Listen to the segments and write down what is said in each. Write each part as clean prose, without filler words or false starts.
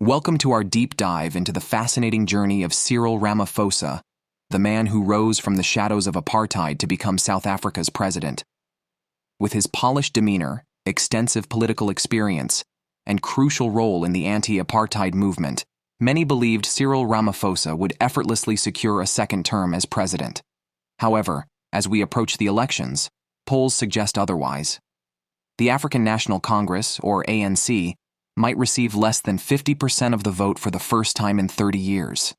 Welcome to our deep dive into the fascinating journey of Cyril Ramaphosa, the man who rose from the shadows of apartheid to become South Africa's president. With his polished demeanor, extensive political experience, and crucial role in the anti-apartheid movement, many believed Cyril Ramaphosa would effortlessly secure a second term as president. However, as we approach the elections, polls suggest otherwise. The African National Congress, or ANC, might receive less than 50% of the vote for the first time in 30 years.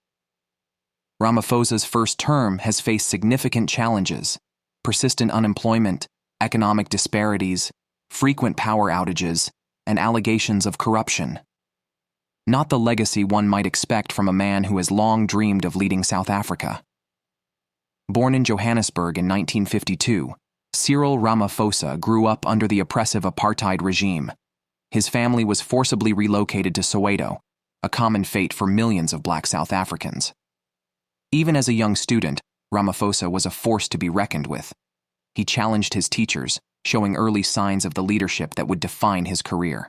Ramaphosa's first term has faced significant challenges: persistent unemployment, economic disparities, frequent power outages, and allegations of corruption. Not the legacy one might expect from a man who has long dreamed of leading South Africa. Born in Johannesburg in 1952, Cyril Ramaphosa grew up under the oppressive apartheid regime. His family was forcibly relocated to Soweto, a common fate for millions of black South Africans. Even as a young student, Ramaphosa was a force to be reckoned with. He challenged his teachers, showing early signs of the leadership that would define his career.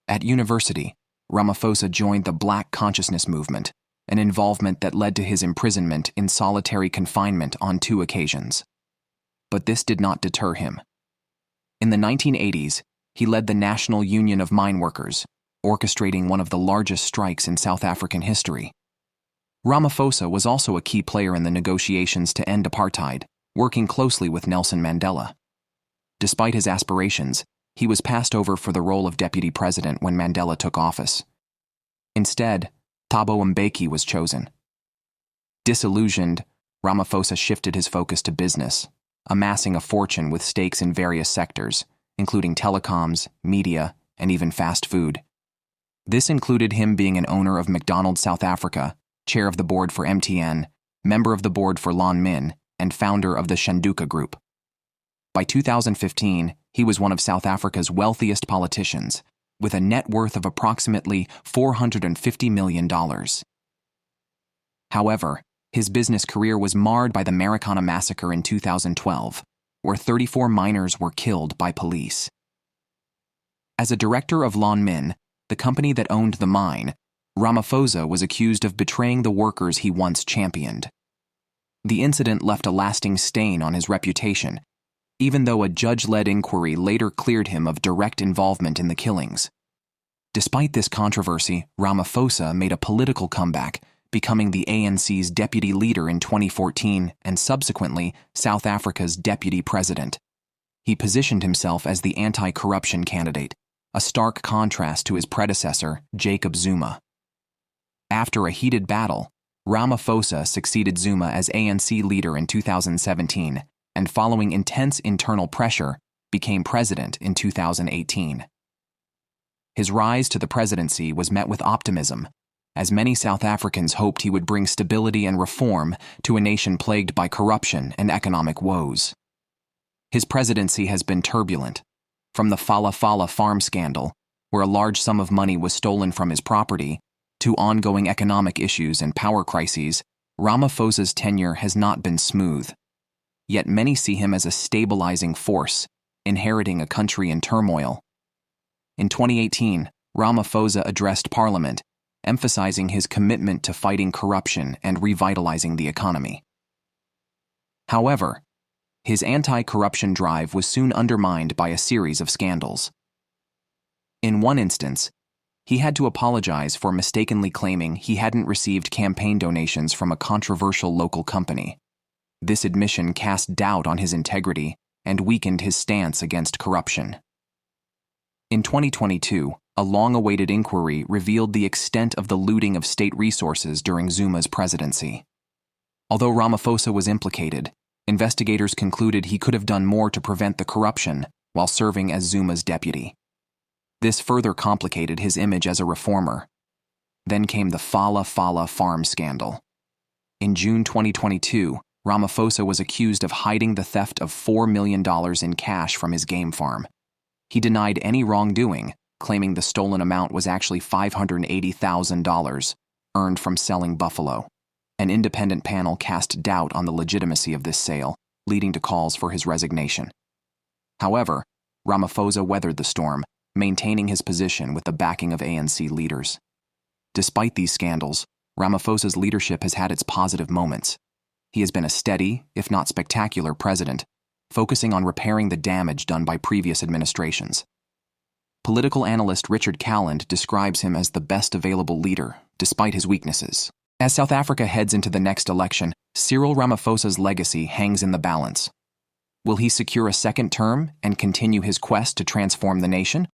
At university, Ramaphosa joined the Black Consciousness movement, an involvement that led to his imprisonment in solitary confinement on 2 occasions. But this did not deter him. In the 1980s, he led the National Union of Mineworkers, orchestrating one of the largest strikes in South African history. Ramaphosa was also a key player in the negotiations to end apartheid, working closely with Nelson Mandela. Despite his aspirations, he was passed over for the role of deputy president when Mandela took office. Instead, Thabo Mbeki was chosen. Disillusioned, Ramaphosa shifted his focus to business, amassing a fortune with stakes in various sectors, including telecoms, media, and even fast food. This included him being an owner of McDonald's South Africa, chair of the board for MTN, member of the board for Lon Min, and founder of the Shanduka Group. By 2015, he was one of South Africa's wealthiest politicians, with a net worth of approximately $450 million. However, his business career was marred by the Marikana massacre in 2012, where 34 miners were killed by police. As a director of Lon Min, the company that owned the mine, Ramaphosa was accused of betraying the workers he once championed. The incident left a lasting stain on his reputation, even though a judge-led inquiry later cleared him of direct involvement in the killings. Despite this controversy, Ramaphosa made a political comeback, becoming the ANC's deputy leader in 2014 and subsequently South Africa's deputy president. He positioned himself as the anti-corruption candidate, a stark contrast to his predecessor, Jacob Zuma. After a heated battle, Ramaphosa succeeded Zuma as ANC leader in 2017 and, following intense internal pressure, became president in 2018. His rise to the presidency was met with optimism, as many South Africans hoped he would bring stability and reform to a nation plagued by corruption and economic woes. His presidency has been turbulent, from the Fala Fala farm scandal, where a large sum of money was stolen from his property, to ongoing economic issues and power crises. Ramaphosa's tenure has not been smooth. Yet many see him as a stabilizing force, inheriting a country in turmoil. In 2018, Ramaphosa addressed Parliament, emphasizing his commitment to fighting corruption and revitalizing the economy. However, his anti-corruption drive was soon undermined by a series of scandals. In one instance, he had to apologize for mistakenly claiming he hadn't received campaign donations from a controversial local company. This admission cast doubt on his integrity and weakened his stance against corruption. In 2022, a long-awaited inquiry revealed the extent of the looting of state resources during Zuma's presidency. Although Ramaphosa was implicated, investigators concluded he could have done more to prevent the corruption while serving as Zuma's deputy. This further complicated his image as a reformer. Then came the Fala Fala farm scandal. In June 2022, Ramaphosa was accused of hiding the theft of $4 million in cash from his game farm. He denied any wrongdoing, claiming the stolen amount was actually $580,000, earned from selling buffalo. An independent panel cast doubt on the legitimacy of this sale, leading to calls for his resignation. However, Ramaphosa weathered the storm, maintaining his position with the backing of ANC leaders. Despite these scandals, Ramaphosa's leadership has had its positive moments. He has been a steady, if not spectacular, president, focusing on repairing the damage done by previous administrations. Political analyst Richard Calland describes him as the best available leader, despite his weaknesses. As South Africa heads into the next election, Cyril Ramaphosa's legacy hangs in the balance. Will he secure a second term and continue his quest to transform the nation?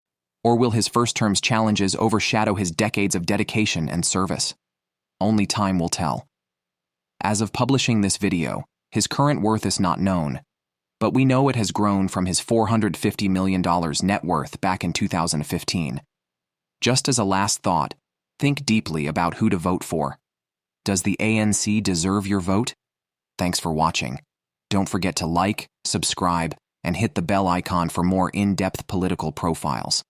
Or will his first term's challenges overshadow his decades of dedication and service? Only time will tell. As of publishing this video, his current worth is not known, but we know it has grown from his $450 million net worth back in 2015. Just as a last thought, think deeply about who to vote for. Does the ANC deserve your vote? Thanks for watching. Don't forget to like, subscribe, and hit the bell icon for more in-depth political profiles.